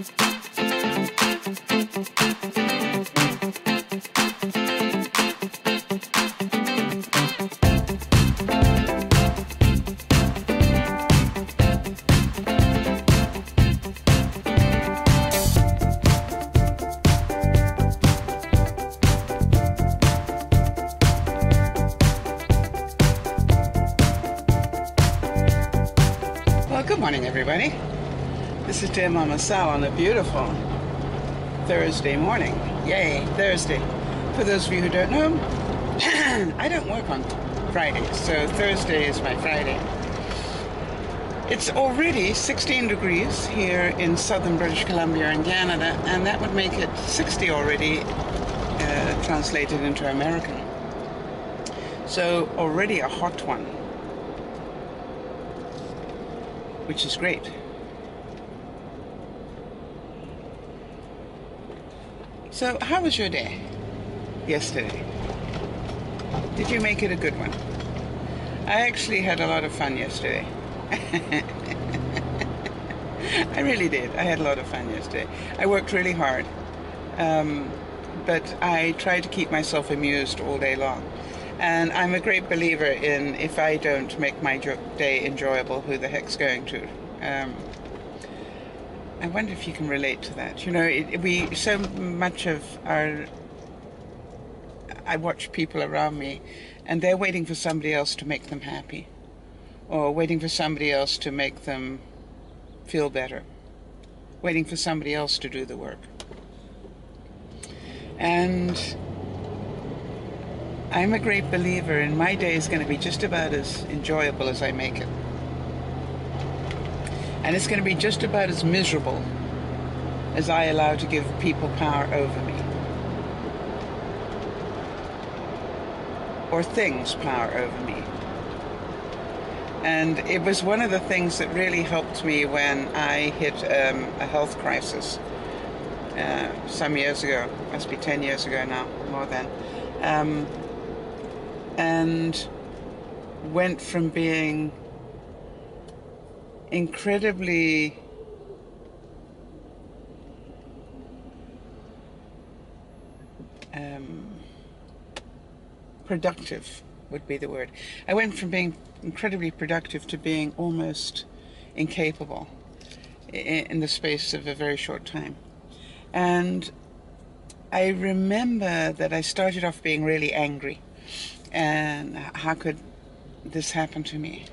Good morning, everybody. This is dear Mama Sal on a beautiful Thursday morning. Yay, Thursday. For those of you who don't know, I don't work on Fridays, so Thursday is my Friday. It's already 16 degrees here in southern British Columbia in Canada, and that would make it 60 already, translated into American. So already a hot one, which is great. So, how was your day yesterday? Did you make it a good one? I actually had a lot of fun yesterday. I really did. I had a lot of fun yesterday. I worked really hard, but I tried to keep myself amused all day long. And I'm a great believer in, if I don't make my day enjoyable, who the heck's going to? I wonder if you can relate to that. You know, so much of our... I watch people around me, and they're waiting for somebody else to make them happy, or waiting for somebody else to make them feel better, waiting for somebody else to do the work. And I'm a great believer in my day is going to be just about as enjoyable as I make it. And it's going to be just about as miserable as I allow to give people power over me. Or things power over me. And it was one of the things that really helped me when I hit a health crisis some years ago. Must be 10 years ago now, more than. And went from being incredibly productive would be the word. I went from being incredibly productive to being almost incapable in the space of a very short time. And I remember that I started off being really angry. And how could this happen to me?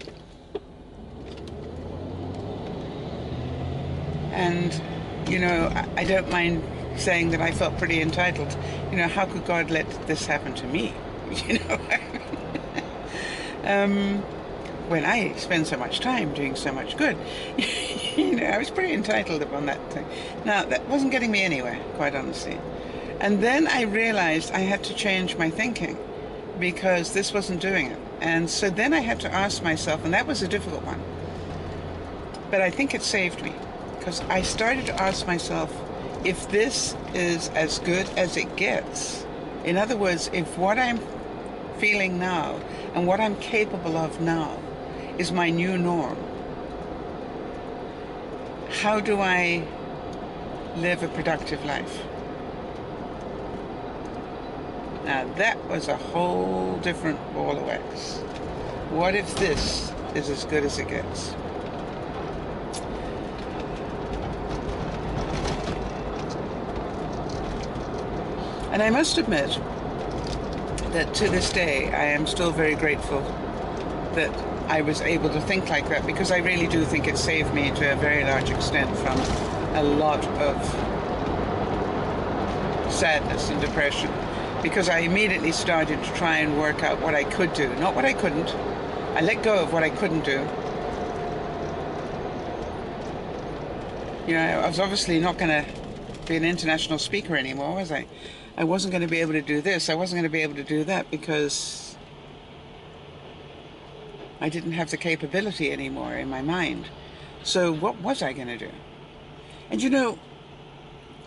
And, you know, I don't mind saying that I felt pretty entitled. You know, how could God let this happen to me? You know, when I spend so much time doing so much good, you know, I was pretty entitled upon that thing. Now, that wasn't getting me anywhere, quite honestly. And then I realized I had to change my thinking, because this wasn't doing it. And so then I had to ask myself, and that was a difficult one, but I think it saved me, because I started to ask myself, if this is as good as it gets, in other words, if what I'm feeling now and what I'm capable of now is my new norm, how do I live a productive life? Now that was a whole different ball of wax. What if this is as good as it gets? And I must admit that to this day I am still very grateful that I was able to think like that, because I really do think it saved me to a very large extent from a lot of sadness and depression. Because I immediately started to try and work out what I could do, not what I couldn't. I let go of what I couldn't do. You know, I was obviously not going to be an international speaker anymore, was I? I wasn't going to be able to do this. I wasn't going to be able to do that because I didn't have the capability anymore in my mind. So what was I going to do? And you know,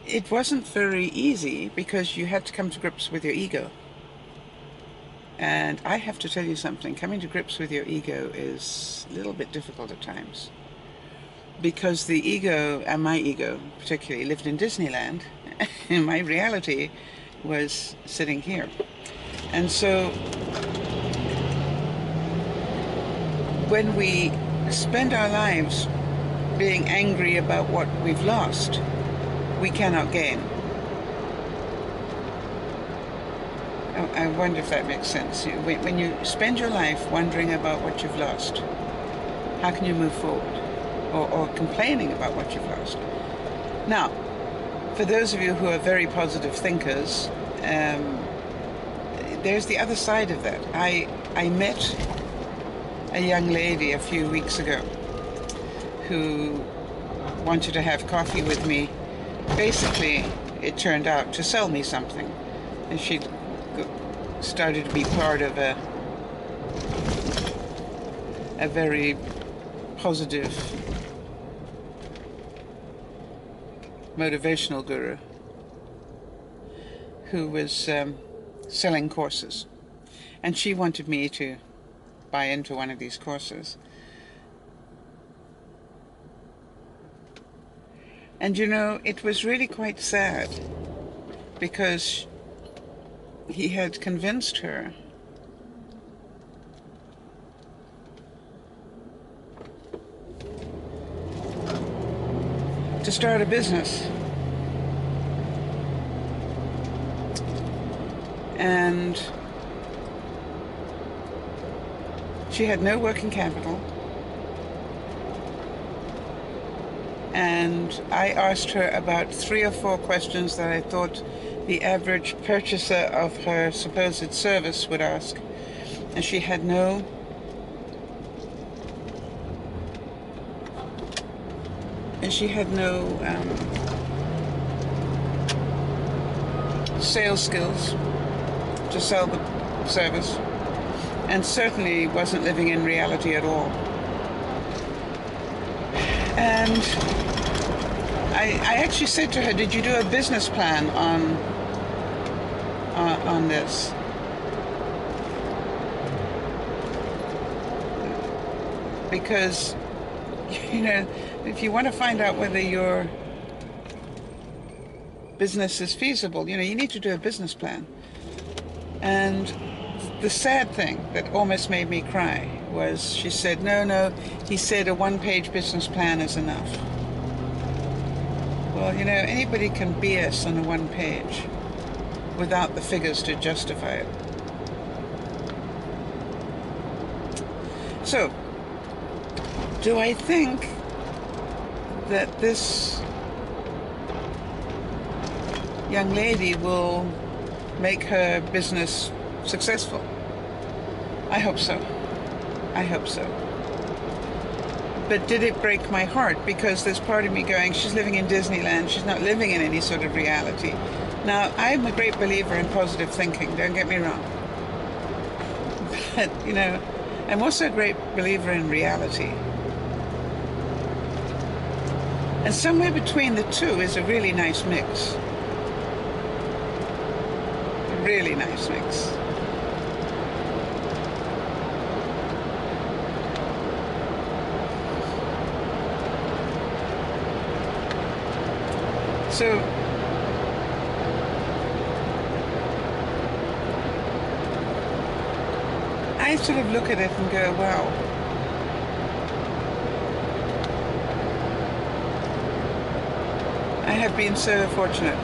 it wasn't very easy, because you had to come to grips with your ego. And I have to tell you something, coming to grips with your ego is a little bit difficult at times. because the ego, and my ego particularly, lived in Disneyland, and my reality was sitting here. And so when we spend our lives being angry about what we've lost, we cannot gain. I wonder if that makes sense. When you spend your life wondering about what you've lost, how can you move forward? Or complaining about what you've lost. Now, for those of you who are very positive thinkers, there's the other side of that. I met a young lady a few weeks ago who wanted to have coffee with me. Basically, it turned out to sell me something. And she started to be part of a very positive motivational guru who was selling courses, and she wanted me to buy into one of these courses. And you know, it was really quite sad, because he had convinced her to start a business. And she had no working capital. And I asked her about 3 or 4 questions that I thought the average purchaser of her supposed service would ask. And she had no sales skills to sell the service, and certainly wasn't living in reality at all. And I actually said to her, did you do a business plan on this? Because, you know, if you want to find out whether your business is feasible, you know, you need to do a business plan. And the sad thing that almost made me cry was she said, no, he said a 1-page business plan is enough. Well, you know, anybody can BS on a 1 page without the figures to justify it. So, do I think that this young lady will make her business successful? I hope so. I hope so. But did it break my heart? Because there's part of me going, she's living in Disneyland, she's not living in any sort of reality. Now, I'm a great believer in positive thinking, don't get me wrong. But, you know, I'm also a great believer in reality. And somewhere between the two is a really nice mix. A really nice mix. So, I sort of look at it and go, wow. I have been so fortunate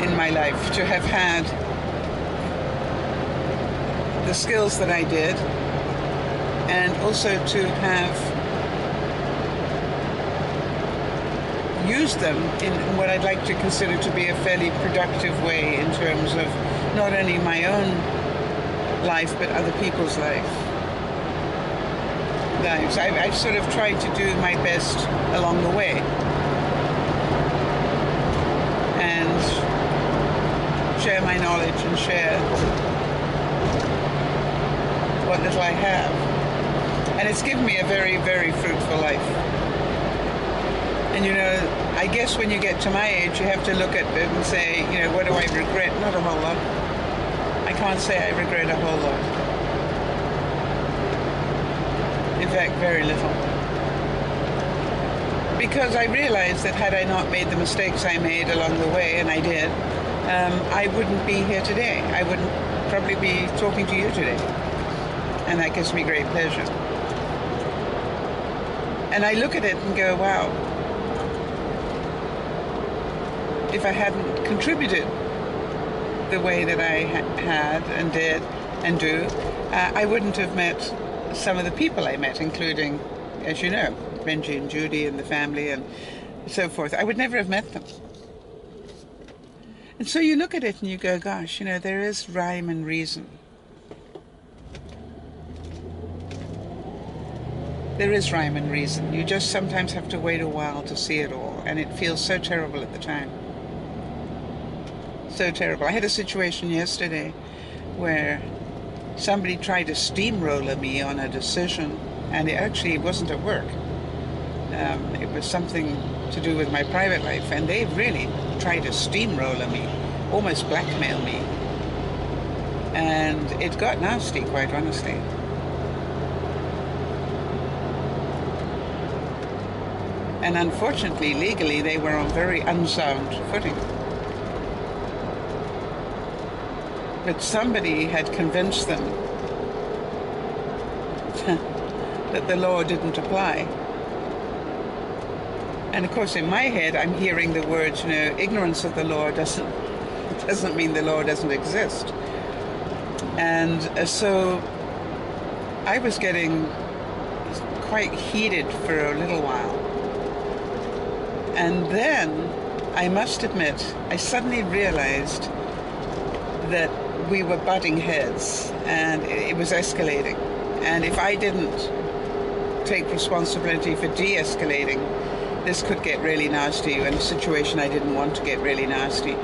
in my life to have had the skills that I did, and also to have used them in what I'd like to consider to be a fairly productive way in terms of not only my own life but other people's lives. I've sort of tried to do my best along the way and share my knowledge and share what little I have, and it's given me a very, very fruitful life. And you know, I guess when you get to my age, you have to look at it and say, you know, what do I regret? Not a whole lot. I can't say I regret a whole lot. In fact, very little. because I realized that had I not made the mistakes I made along the way, and I did, I wouldn't be here today. I wouldn't probably be talking to you today. And that gives me great pleasure. And I look at it and go, wow, if I hadn't contributed the way that I had and did and do, I wouldn't have met some of the people I met, including, as you know, Benji and Judy and the family and so forth. I would never have met them. And so you look at it and you go, gosh, you know, there is rhyme and reason. There is rhyme and reason. You just sometimes have to wait a while to see it all, and it feels so terrible at the time. So terrible. I had a situation yesterday where somebody tried to steamroller me on a decision, and it actually wasn't at work. It was something to do with my private life, and they really tried to steamroller me, almost blackmail me. And it got nasty, quite honestly. And unfortunately, legally, they were on very unsound footing. But somebody had convinced them that the law didn't apply. And of course, in my head, I'm hearing the words, you know, ignorance of the law doesn't mean the law doesn't exist. And so I was getting quite heated for a little while. And then, I must admit, I suddenly realized that we were butting heads and it was escalating. And if I didn't take responsibility for de-escalating, this could get really nasty, in a situation I didn't want to get really nasty.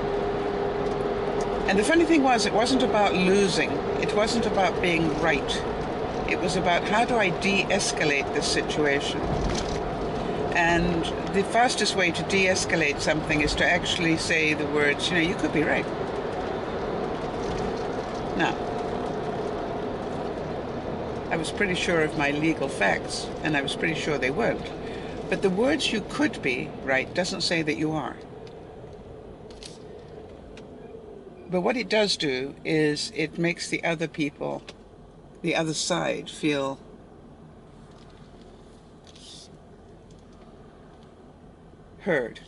And the funny thing was, it wasn't about losing. It wasn't about being right. It was about how do I de-escalate this situation. And the fastest way to de-escalate something is to actually say the words, you know, you could be right. Now, I was pretty sure of my legal facts, and I was pretty sure they weren't. But the words you could be right doesn't say that you are. But what it does do is it makes the other people, the other side, feel heard.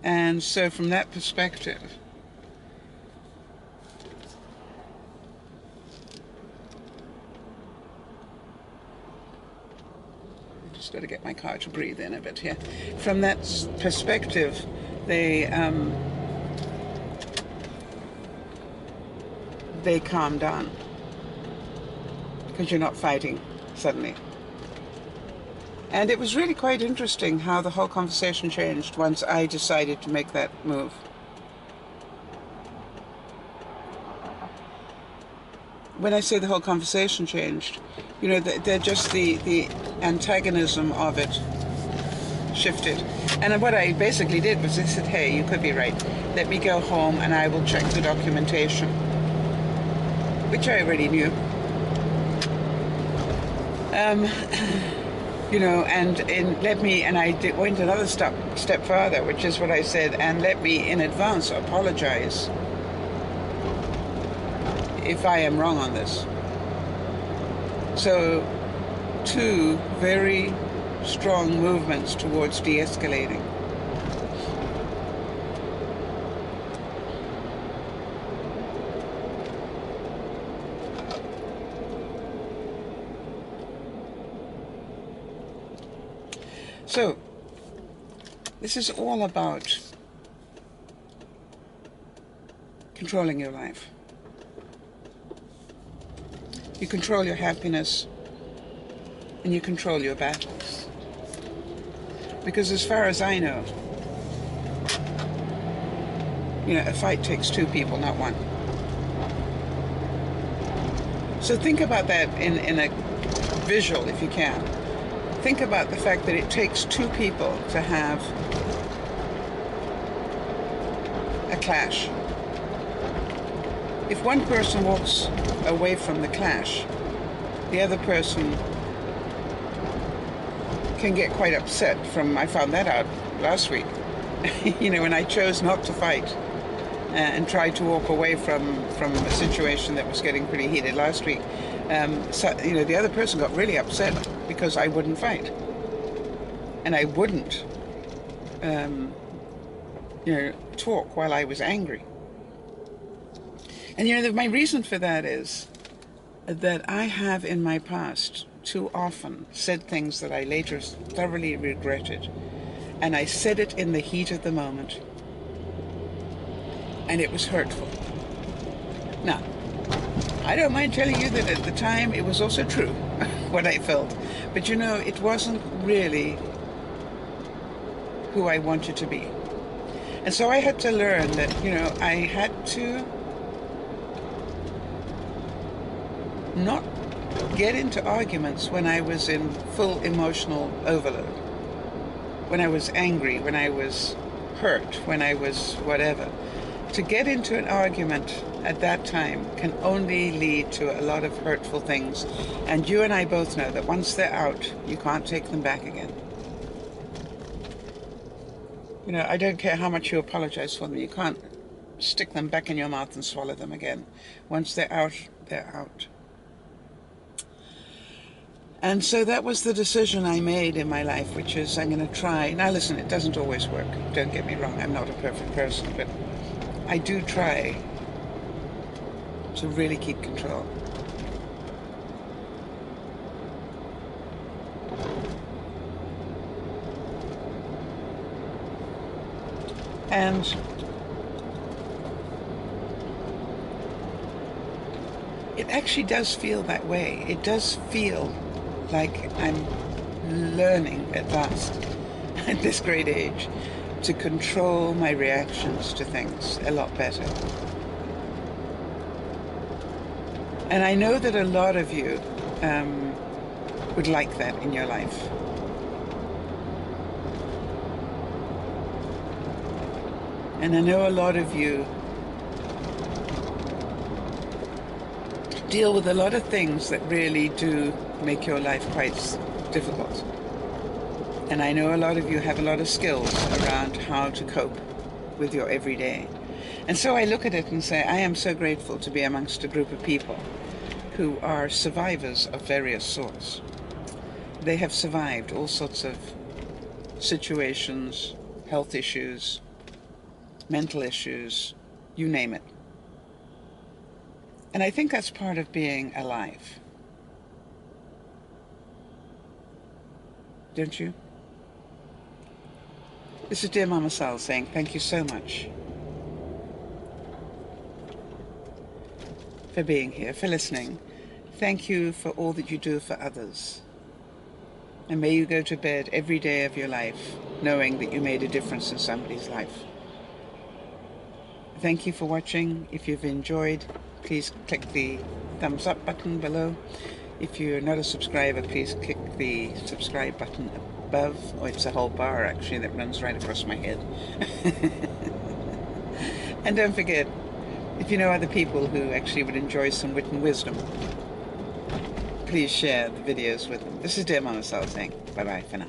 And so from that perspective, I just got to get my car to breathe in a bit here. From that perspective, they calm down because you're not fighting suddenly. And it was really quite interesting how the whole conversation changed once I decided to make that move. When I say the whole conversation changed, you know, they're just the antagonism of it shifted. And what I basically did was I said, hey, you could be right. Let me go home and I will check the documentation, which I already knew. You know, and I went another step further, which is what I said, and let me in advance apologize if I am wrong on this. So, two very strong movements towards de-escalating. So, this is all about controlling your life. You control your happiness and you control your battles. Because as far as I know, you know, a fight takes two people, not one. So think about that in a visual, if you can. Think about the fact that it takes two people to have a clash. If one person walks away from the clash, the other person can get quite upset from, I found that out last week, you know, when I chose not to fight and tried to walk away from a situation that was getting pretty heated last week. So, you know, the other person got really upset because I wouldn't fight. And I wouldn't, you know, talk while I was angry. And, you know, my reason for that is that I have in my past too often said things that I later thoroughly regretted. And I said it in the heat of the moment. And it was hurtful. Now, I don't mind telling you that at the time it was also true, what I felt. But you know, it wasn't really who I wanted to be. And so I had to learn that, you know, I had to not get into arguments when I was in full emotional overload. When I was angry, when I was hurt, when I was whatever. To get into an argument at that time can only lead to a lot of hurtful things. And you and I both know that once they're out, you can't take them back again. You know, I don't care how much you apologize for them. You can't stick them back in your mouth and swallow them again. Once they're out, they're out. And so that was the decision I made in my life, which is I'm going to try. Now listen, it doesn't always work. Don't get me wrong. I'm not a perfect person, but I do try to really keep control. And it actually does feel that way. It does feel like I'm learning at last, at this great age, to control my reactions to things a lot better. And I know that a lot of you would like that in your life. And I know a lot of you deal with a lot of things that really do make your life quite difficult. And I know a lot of you have a lot of skills around how to cope with your everyday. And so I look at it and say, I am so grateful to be amongst a group of people who are survivors of various sorts. They have survived all sorts of situations, health issues, mental issues, you name it. And I think that's part of being alive. Don't you? This is dear Mama Sal saying thank you so much for being here, for listening. Thank you for all that you do for others. And may you go to bed every day of your life knowing that you made a difference in somebody's life. Thank you for watching. If you've enjoyed, please click the thumbs up button below. If you're not a subscriber, please click the subscribe button above. Oh, it's a whole bar actually that runs right across my head. And don't forget, if you know other people who actually would enjoy some wit and wisdom, please share the videos with them. This is dear Mama Sal saying bye-bye for now.